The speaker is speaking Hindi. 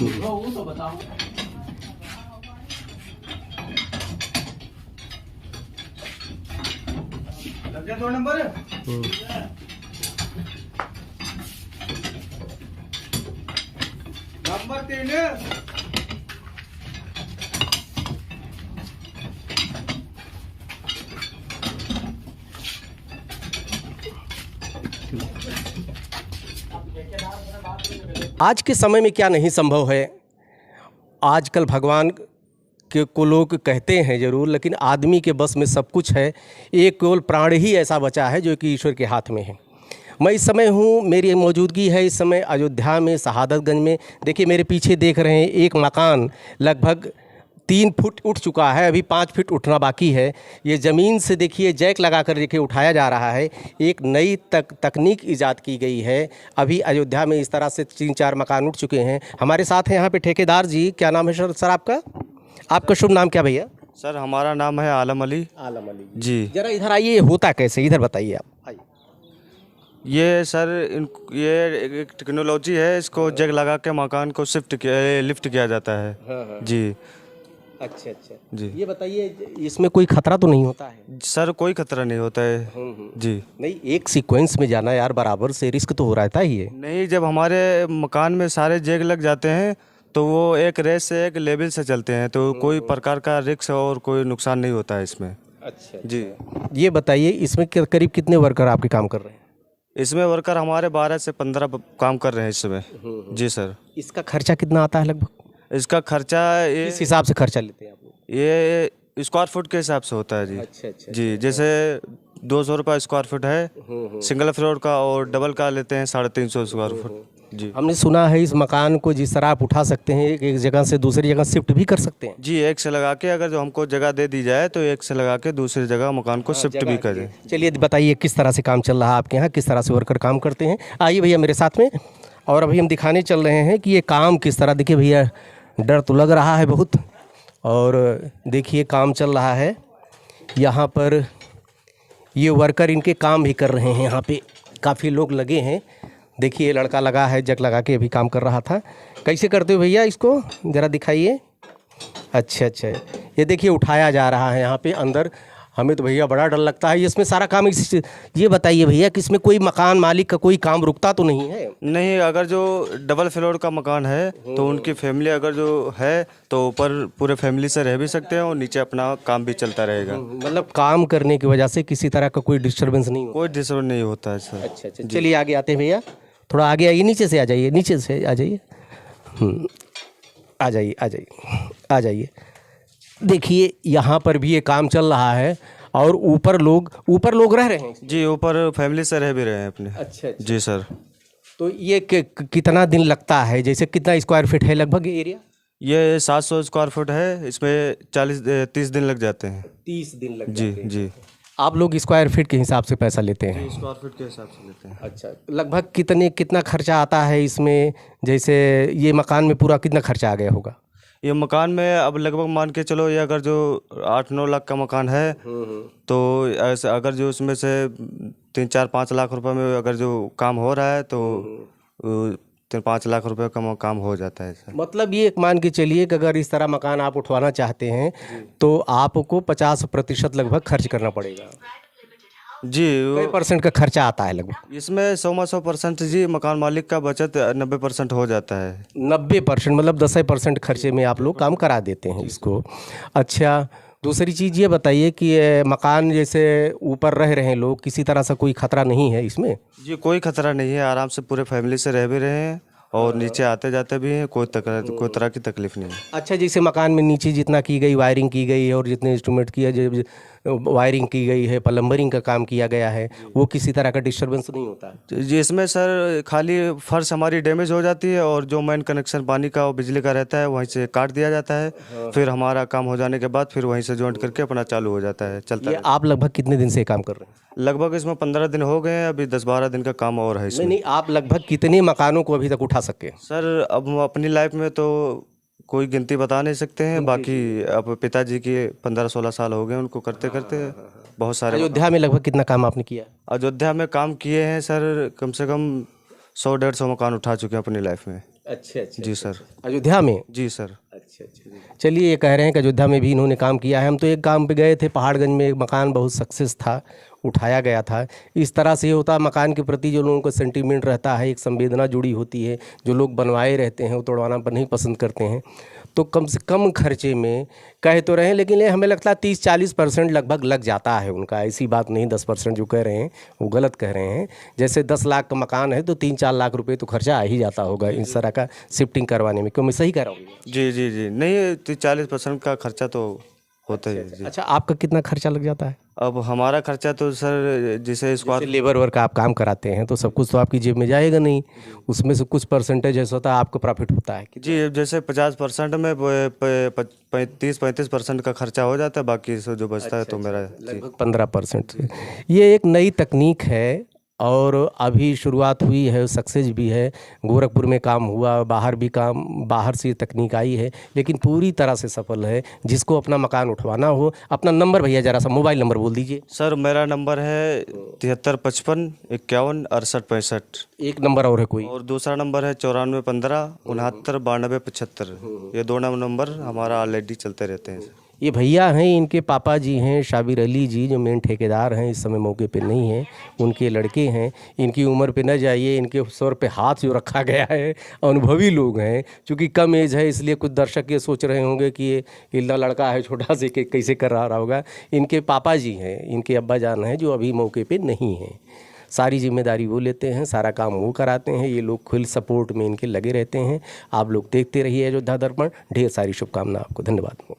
वो तो बताओ। लग गया 2 नंबर। नंबर 3। आज के समय में क्या नहीं संभव है। आजकल भगवान के को लोग कहते हैं ज़रूर, लेकिन आदमी के बस में सब कुछ है। एक केवल प्राण ही ऐसा बचा है जो कि ईश्वर के हाथ में है। मैं इस समय हूँ, मेरी मौजूदगी है इस समय अयोध्या में, शहादतगंज में। देखिए मेरे पीछे देख रहे हैं, एक मकान लगभग 3 फुट उठ चुका है, अभी 5 फीट उठना बाकी है। ये ज़मीन से देखिए जैक लगा कर देखिए उठाया जा रहा है। एक नई तकनीक ईजाद की गई है। अभी अयोध्या में इस तरह से 3-4 मकान उठ चुके हैं। हमारे साथ हैं यहाँ पे ठेकेदार जी। क्या नाम है सर आपका? आपका शुभ नाम क्या भैया? सर हमारा नाम है आलम अली। आलम अली जी। जरा इधर आइए, ये होता कैसे, इधर बताइए आप। आइए। ये सर ये एक टेक्नोलॉजी है, इसको जग लगा के मकान को लिफ्ट किया जाता है। हाँ। जी। अच्छा जी। ये बताइए, इसमें कोई खतरा तो नहीं होता है? सर कोई खतरा नहीं होता है। जी। नहीं, एक सीक्वेंस में जाना यार, बराबर से रिस्क तो हो रहता ही है। नहीं, जब हमारे मकान में सारे जग लग जाते हैं तो वो एक रेस से एक लेवल से चलते हैं, तो कोई प्रकार का रिस्क और कोई नुकसान नहीं होता है इसमें। अच्छा जी। ये बताइए, इसमें करीब कितने वर्कर आपके काम कर रहे हैं? इसमें वर्कर हमारे 12 से 15 काम कर रहे हैं इस समय। जी सर। इसका खर्चा कितना आता है लगभग? इसका खर्चा इस हिसाब से खर्चा लेते हैं आप लोग? ये स्क्वायर फुट के हिसाब से होता है जी। अच्छा। जी, जैसे 200 रुपये स्क्वायर फुट है सिंगल फ्लोर का, और डबल का लेते हैं 350 स्क्वायर फुट। जी। हमने सुना है इस मकान को जिस तरह आप उठा सकते हैं, एक जगह से दूसरी जगह शिफ्ट भी कर सकते हैं। जी, एक से लगा के अगर जो हमको जगह दे दी जाए तो एक से लगा के दूसरी जगह मकान को शिफ्ट भी कर दें। चलिए बताइए किस तरह से काम चल रहा है आपके यहाँ, किस तरह से वर्कर काम करते हैं। आइए भैया मेरे साथ में। और अभी हम दिखाने चल रहे हैं कि ये काम किस तरह। देखिए भैया, डर तो लग रहा है बहुत, और देखिए काम चल रहा है यहाँ पर। ये वर्कर इनके काम भी कर रहे हैं, यहाँ पे काफ़ी लोग लगे हैं। देखिए लड़का लगा है, जग लगा के अभी काम कर रहा था। कैसे करते हो भैया इसको, ज़रा दिखाइए। अच्छा, ये देखिए उठाया जा रहा है यहाँ पे अंदर। हमें तो भैया बड़ा डर लगता है इसमें सारा काम। ये बताइए भैया कि इसमें कोई मकान मालिक का कोई काम रुकता तो नहीं है? नहीं, अगर जो डबल फ्लोर का मकान है तो उनकी फैमिली अगर जो है तो ऊपर पूरे फैमिली से रह भी सकते हैं और नीचे अपना काम भी चलता रहेगा। मतलब काम करने की वजह से किसी तरह का कोई डिस्टर्बेंस नहीं होता? कोई डिस्टर्ब नहीं होता है सर। अच्छा, चलिए आगे आते हैं भैया। थोड़ा आगे आइए, नीचे से आ जाइए, नीचे से आ जाइए। आ जाइए। देखिए यहाँ पर भी ये काम चल रहा है, और ऊपर लोग रह रहे हैं। जी, ऊपर फैमिली से रह भी रहे हैं अपने। अच्छा। जी सर। तो ये कितना दिन लगता है, जैसे कितना स्क्वायर फीट है लगभग एरिया? ये 700 स्क्वायर फुट है, इसमें 30 दिन लग जाते हैं। 30 दिन लग जी। जाते हैं। जी। आप लोग स्क्वायर फीट के हिसाब से पैसा लेते हैं? स्क्वायर फीट के हिसाब से लेते हैं। अच्छा, लगभग कितना खर्चा आता है इसमें? जैसे ये मकान में पूरा कितना खर्चा आ गया होगा? ये मकान में अब लगभग मान के चलो, ये अगर जो 8-9 लाख का मकान है तो ऐसे अगर जो उसमें से 3-4-5 लाख रुपए में अगर जो काम हो रहा है तो 5 लाख रुपए का काम हो जाता है सर। मतलब ये मान के चलिए कि अगर इस तरह मकान आप उठवाना चाहते हैं तो आपको 50% लगभग खर्च करना पड़ेगा। जी। कई % का खर्चा आता है लगभग? इसमें 100% जी मकान मालिक का बचत 90% हो जाता है। 90% मतलब 10% खर्चे में आप लोग काम करा देते हैं इसको। अच्छा, दूसरी चीज़ ये बताइए कि मकान जैसे ऊपर रह रहे हैं लोग, किसी तरह से कोई खतरा नहीं है इसमें? जी, कोई खतरा नहीं है, आराम से पूरे फैमिली से रह भी रहे हैं और नीचे आते जाते भी हैं, कोई तरह की तकलीफ नहीं है। अच्छा, जैसे मकान में नीचे जितना की गई वायरिंग की गई है और जितने इंस्ट्रूमेंट किया वायरिंग की गई है, प्लम्बरिंग का काम किया गया है, वो किसी तरह का डिस्टर्बेंस नहीं होता है? जी, इसमें सर खाली फर्श हमारी डैमेज हो जाती है और जो मेन कनेक्शन पानी का और बिजली का रहता है वहीं से काट दिया जाता है। फिर हमारा काम हो जाने के बाद फिर वहीं से जॉइंट करके अपना चालू हो जाता है, चलता है। आप लगभग कितने दिन से काम कर रहे हैं? लगभग इसमें 15 दिन हो गए हैं, अभी 10-12 दिन का काम और है इसमें। नहीं, आप लगभग कितने मकानों को अभी तक उठा सके? सर अब अपनी लाइफ में तो कोई गिनती बता नहीं सकते हैं, बाकी अब पिताजी की 15-16 साल हो गए उनको करते करते बहुत सारे। अयोध्या में लगभग कितना काम आपने किया? अयोध्या में काम किए हैं सर, कम से कम 100-150 मकान उठा चुके हैं अपनी लाइफ में। अच्छा अच्छा। जी सर। अयोध्या में? जी सर। अच्छा अच्छा। चलिए, ये कह रहे हैं कि अयोध्या में भी इन्होंने काम किया है। हम तो एक काम पे गए थे पहाड़गंज में, एक मकान बहुत सक्सेस था, उठाया गया था। इस तरह से ये होता है, मकान के प्रति जो लोगों को सेंटीमेंट रहता है, एक संवेदना जुड़ी होती है। जो लोग बनवाए रहते हैं वो तोड़वाना पर नहीं पसंद करते हैं। तो कम से कम खर्चे में कह तो रहे हैं, लेकिन ये हमें लगता है 30-40% लगभग लग जाता है उनका। ऐसी बात नहीं 10% जो कह रहे हैं वो गलत कह रहे हैं। जैसे 10 लाख का मकान है तो 3-4 लाख रुपए तो खर्चा आ ही जाता होगा इस तरह का शिफ्टिंग करवाने में। क्यों, मैं सही कह रहा हूँ? जी जी जी, नहीं 40% का खर्चा तो होता ही है जी। अच्छा, आपका कितना खर्चा लग जाता है? अब हमारा खर्चा तो सर जैसे स्क्वायर, जैसे लेबर वर्क आप काम कराते हैं तो सब कुछ तो आपकी जेब में जाएगा नहीं, उसमें से कुछ परसेंटेज ऐसा होता है आपको प्रॉफिट होता है कि? जी जैसे 50% में 35% का खर्चा हो जाता है, बाकी से जो बचता है तो मेरा जी। लगभग 15% से। ये एक नई तकनीक है और अभी शुरुआत हुई है, सक्सेस भी है। गोरखपुर में काम हुआ, बाहर से ये तकनीक आई है, लेकिन पूरी तरह से सफल है। जिसको अपना मकान उठवाना हो, अपना नंबर भैया जरा सा मोबाइल नंबर बोल दीजिए। सर मेरा नंबर है 7355 51 68 65। एक नंबर और है कोई? और दूसरा नंबर है 94 15 69 92 75। ये दो नंबर हमारा ऑलरेडी चलते रहते हैं। ये भैया हैं, इनके पापा जी हैं शाबिर अली जी, जो मेन ठेकेदार हैं, इस समय मौके पे नहीं हैं। उनके लड़के हैं। इनकी उम्र पे न जाइए, इनके सर पे हाथ जो रखा गया है, अनुभवी लोग हैं। चूँकि कम एज है इसलिए कुछ दर्शक ये सोच रहे होंगे कि ये इल्ला लड़का है छोटा से, कि कैसे कर रहा होगा। इनके पापा जी हैं, इनके अब्बा जान हैं, जो अभी मौके पर नहीं हैं। सारी जिम्मेदारी वो लेते हैं, सारा काम वो कराते हैं। ये लोग फुल सपोर्ट में इनके लगे रहते हैं। आप लोग देखते रहिए अयोध्या दर्पण। ढेर सारी शुभकामना आपको। धन्यवाद।